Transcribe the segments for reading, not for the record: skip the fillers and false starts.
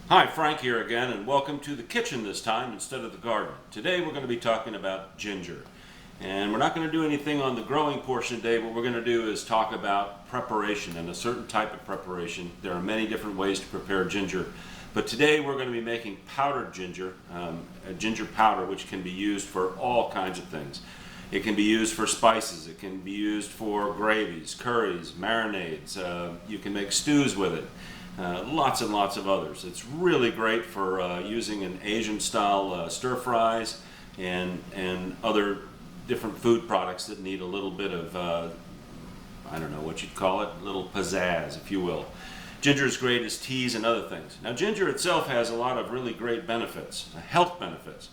Hi, Frank here again, and welcome to the kitchen this time instead of the garden. Today we're going to be talking about ginger. And we're not going to do anything on the growing portion today. What we're going to do is talk about preparation and a certain type of preparation. There are many different ways to prepare ginger. But today we're going to be making powdered ginger, a ginger powder which can be used for all kinds of things. It can be used for spices, it can be used for gravies, curries, marinades, you can make stews with it. Lots and lots of others. It's really great for using in Asian style stir fries and other different food products that need a little bit of, I don't know what you'd call it, a little pizzazz, if you will. Ginger is great as teas and other things. Now, ginger itself has a lot of really great benefits, health benefits.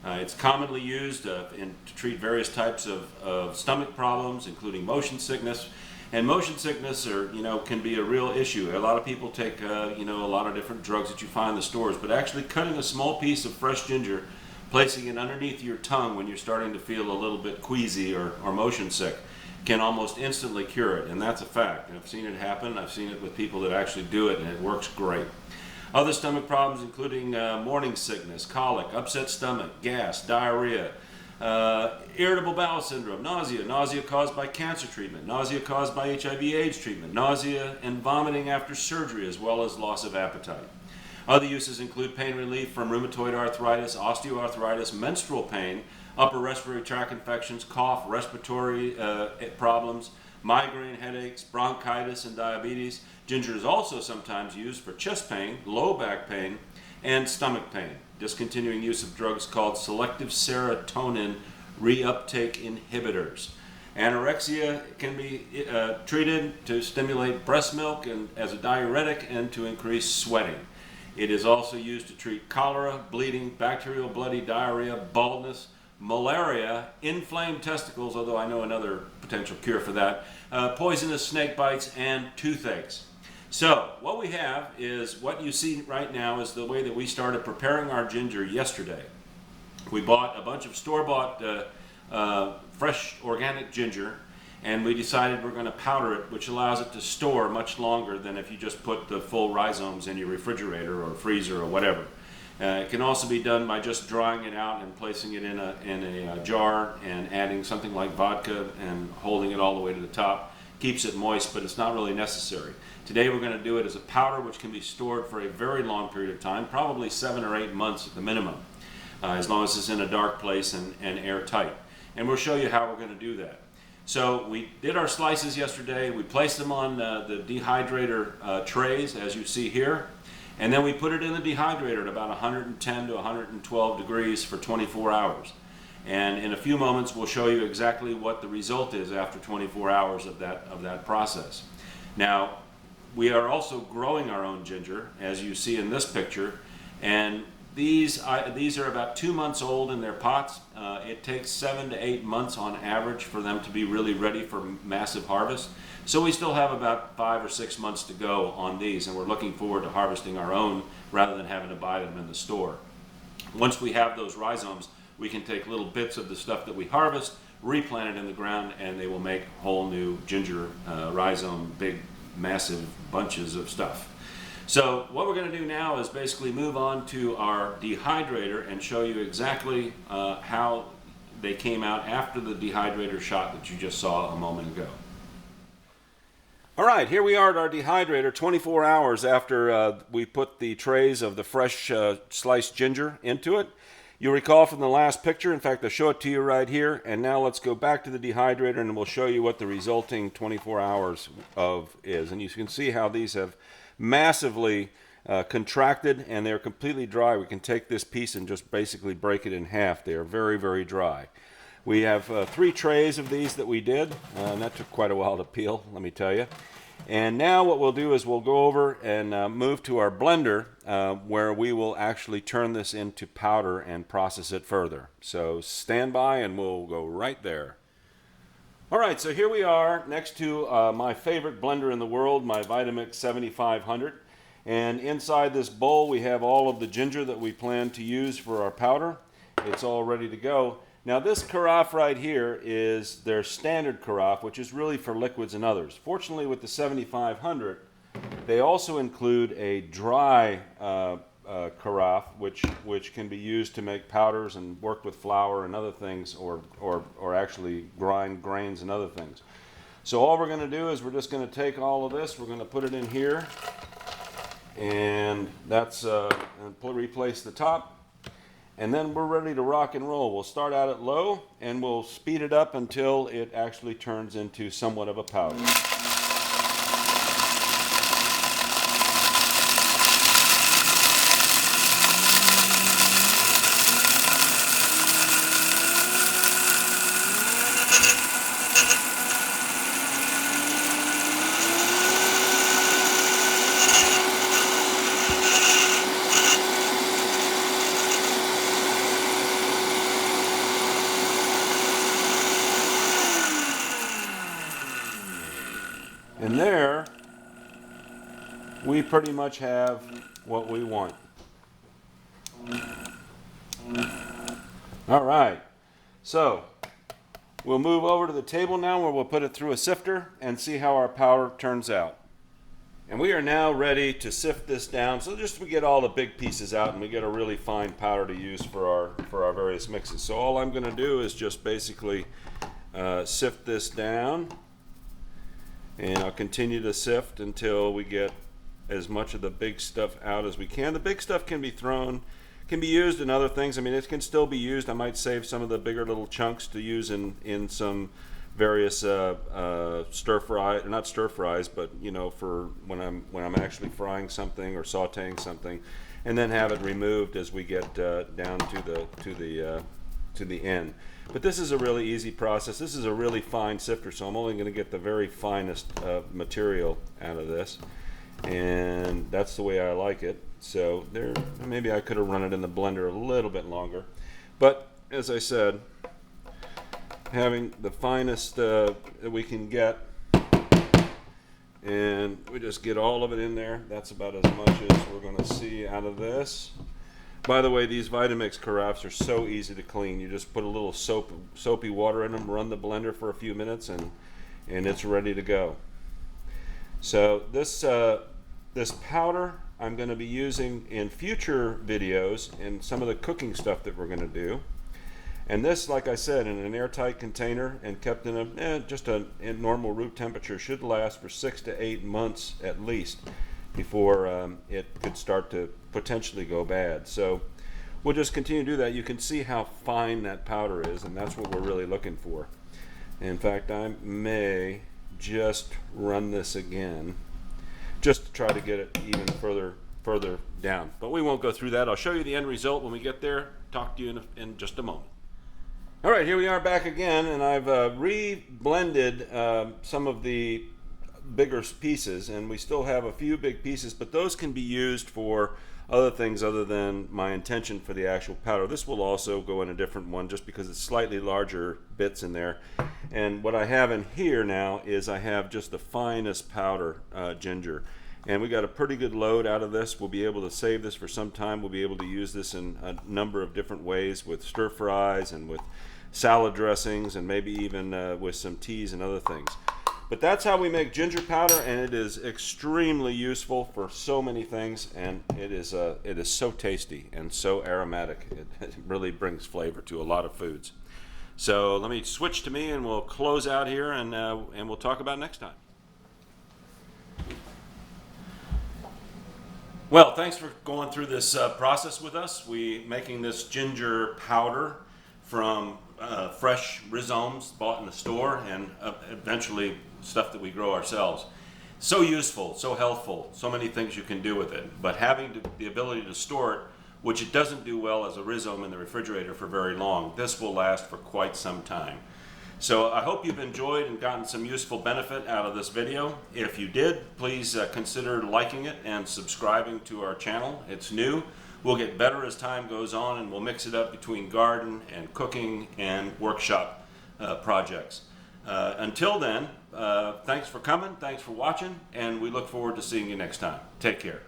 It's commonly used to treat various types of stomach problems, including motion sickness. And motion sickness, can be a real issue. A lot of people take, a lot of different drugs that you find in the stores, but actually cutting a small piece of fresh ginger, placing it underneath your tongue when you're starting to feel a little bit queasy or motion sick, can almost instantly cure it, and that's a fact. And I've seen it happen. I've seen it with people that actually do it, and it works great. Other stomach problems including morning sickness, colic, upset stomach, gas, diarrhea, irritable bowel syndrome, nausea caused by cancer treatment, nausea caused by HIV/AIDS treatment, nausea and vomiting after surgery, as well as loss of appetite. Other uses include pain relief from rheumatoid arthritis, osteoarthritis, menstrual pain, upper respiratory tract infections, cough, respiratory problems, migraine headaches, bronchitis, and diabetes. Ginger is also sometimes used for chest pain, low back pain, and stomach pain. Discontinuing use of drugs called selective serotonin reuptake inhibitors. Anorexia can be treated to stimulate breast milk and as a diuretic and to increase sweating. It is also used to treat cholera, bleeding, bacterial bloody diarrhea, baldness, malaria, inflamed testicles, although I know another potential cure for that, poisonous snake bites, and toothaches. So what we have is what you see right now is the way that we started preparing our ginger yesterday. We bought a bunch of store-bought fresh organic ginger, and we decided we're going to powder it, which allows it to store much longer than if you just put the full rhizomes in your refrigerator or freezer or whatever. It can also be done by just drying it out and placing it in a jar and adding something like vodka and holding it all the way to the top. Keeps it moist, but it's not really necessary. Today we're going to do it as a powder which can be stored for a very long period of time, probably 7 or 8 months at the minimum, as long as it's in a dark place and airtight. And we'll show you how we're going to do that. So we did our slices yesterday. We placed them on the dehydrator trays, as you see here. And then we put it in the dehydrator at about 110 to 112 degrees for 24 hours. And in a few moments we'll show you exactly what the result is after 24 hours of that process. Now, we are also growing our own ginger, as you see in this picture, and these are about 2 months old in their pots. It takes 7 to 8 months on average for them to be really ready for massive harvest. So we still have about 5 or 6 months to go on these, and we're looking forward to harvesting our own rather than having to buy them in the store. Once we have those rhizomes, we can take little bits of the stuff that we harvest, replant it in the ground, and they will make whole new ginger rhizome, big, massive bunches of stuff. So what we're going to do now is basically move on to our dehydrator and show you exactly how they came out after the dehydrator shot that you just saw a moment ago. All right, here we are at our dehydrator 24 hours after we put the trays of the fresh sliced ginger into it. You'll recall from the last picture, in fact I'll show it to you right here, and now let's go back to the dehydrator and we'll show you what the resulting 24 hours of is. And you can see how these have massively contracted and they're completely dry. We can take this piece and just basically break it in half. They are very, very dry. We have 3 trays of these that we did, and that took quite a while to peel, let me tell you. And now what we'll do is we'll go over and move to our blender where we will actually turn this into powder and process it further. So stand by and we'll go right there. All right, so here we are next to my favorite blender in the world, my Vitamix 7500. And inside this bowl we have all of the ginger that we plan to use for our powder. It's all ready to go. Now this carafe right here is their standard carafe, which is really for liquids and others. Fortunately with the 7500, they also include a dry carafe, which can be used to make powders and work with flour and other things, or actually grind grains and other things. So all we're going to do is we're just going to take all of this, we're going to put it in here, and that's and replace the top, and then we're ready to rock and roll. We'll start out at low and we'll speed it up until it actually turns into somewhat of a powder. And there, we pretty much have what we want. All right, so we'll move over to the table now where we'll put it through a sifter and see how our powder turns out. And we are now ready to sift this down, so just we get all the big pieces out and we get a really fine powder to use for our various mixes. So all I'm going to do is just basically sift this down. And I'll continue to sift until we get as much of the big stuff out as we can. The big stuff can be thrown, can be used in other things. I mean, it can still be used. I might save some of the bigger little chunks to use in some various stir fry, not stir fries, but you know, for when I'm actually frying something or sautéing something, and then have it removed as we get down to the end. But this is a really easy process. This is a really fine sifter, so I'm only going to get the very finest material out of this, and that's the way I like it. So there, maybe I could have run it in the blender a little bit longer, but as I said, having the finest that we can get, and we just get all of it in there. That's about as much as we're going to see out of this. By the way, these Vitamix carafes are so easy to clean. You just put a little soapy water in them, run the blender for a few minutes, and it's ready to go. So this powder I'm going to be using in future videos and some of the cooking stuff that we're going to do. And this, like I said, in an airtight container and kept in a normal room temperature, should last for 6 to 8 months at least before it could start to potentially go bad. So we'll just continue to do that. You can see how fine that powder is, and that's what we're really looking for. In fact, I may just run this again just to try to get it even further down. But we won't go through that. I'll show you the end result when we get there. Talk to you in just a moment. All right, here we are back again, and I've re-blended some of the bigger pieces, and we still have a few big pieces, but those can be used for other things other than my intention for the actual powder. This will also go in a different one just because it's slightly larger bits in there. And what I have in here now is I have just the finest powder ginger, and we got a pretty good load out of this. We'll be able to save this for some time. We'll be able to use this in a number of different ways with stir fries and with salad dressings and maybe even with some teas and other things. But that's how we make ginger powder, and it is extremely useful for so many things, and it is so tasty and so aromatic. It really brings flavor to a lot of foods. So let me switch to me, and we'll close out here, and we'll talk about next time. Well, thanks for going through this process with us. We making this ginger powder from fresh rhizomes bought in the store, and eventually stuff that we grow ourselves. So useful, so healthful, so many things you can do with it. But having the ability to store it, which it doesn't do well as a rhizome in the refrigerator for very long, this will last for quite some time. So I hope you've enjoyed and gotten some useful benefit out of this video. If you did, please consider liking it and subscribing to our channel. It's new. We'll get better as time goes on, and we'll mix it up between garden and cooking and workshop projects. Until then, thanks for coming, thanks for watching, and we look forward to seeing you next time. Take care.